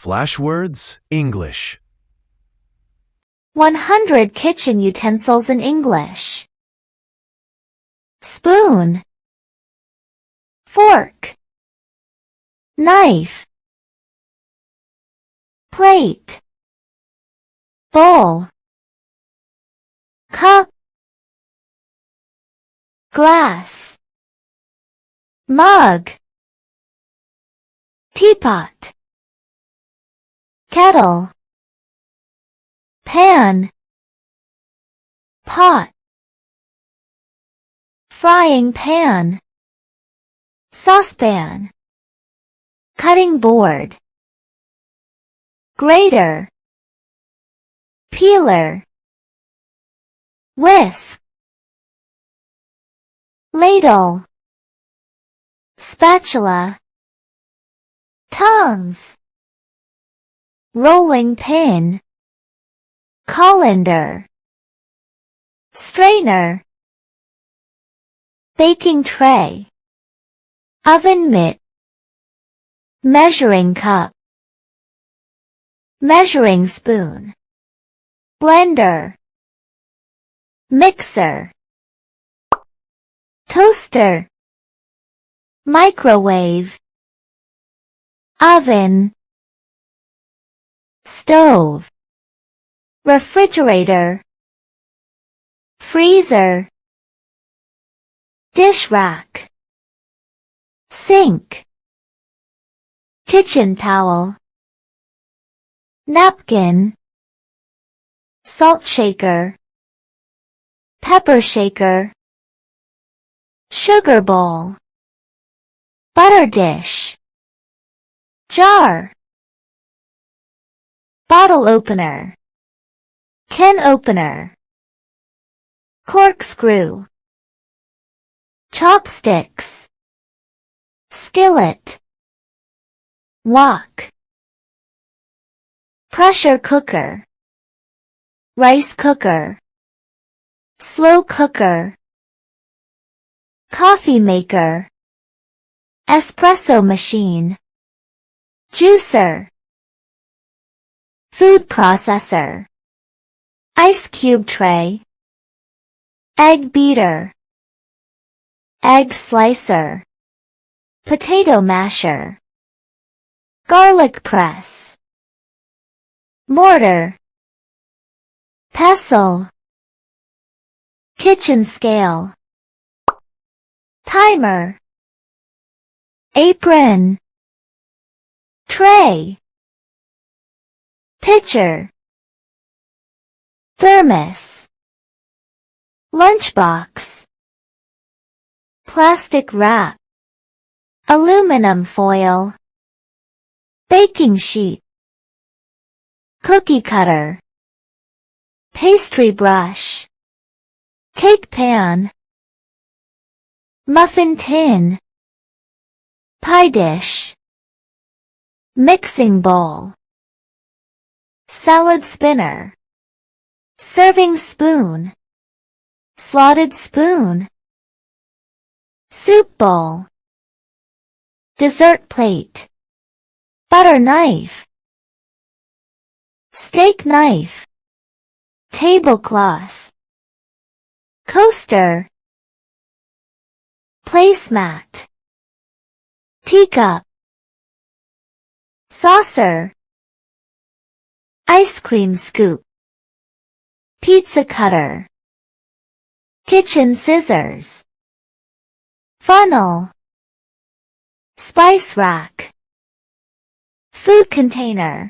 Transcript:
Flashwords, English. 100 kitchen utensils in English. Spoon, fork, knife, plate, bowl, cup, glass, mug, teapot, kettle, pan, pot, frying pan, saucepan, cutting board, grater, peeler, whisk, ladle, spatula, tongs, rolling pin, colander, strainer, baking tray, oven mitt, measuring cup, measuring spoon, blender, mixer, toaster, microwave, oven, stove, refrigerator, freezer, dish rack, sink, kitchen towel, napkin, salt shaker, pepper shaker, sugar bowl, butter dish, jar, bottle opener, can opener, corkscrew, chopsticks, skillet, wok, pressure cooker, rice cooker, slow cooker, coffee maker, espresso machine, juicer, food processor, ice cube tray, egg beater, egg slicer, potato masher, garlic press, mortar, pestle, kitchen scale, timer, apron, tray, pitcher, thermos, lunchbox, plastic wrap, aluminum foil, baking sheet, cookie cutter, pastry brush, cake pan, muffin tin, pie dish, mixing bowl, salad spinner, serving spoon, slotted spoon, soup bowl, dessert plate, butter knife, steak knife, tablecloth, coaster, placemat, teacup, saucer, ice cream scoop, pizza cutter, kitchen scissors, funnel, spice rack, food container,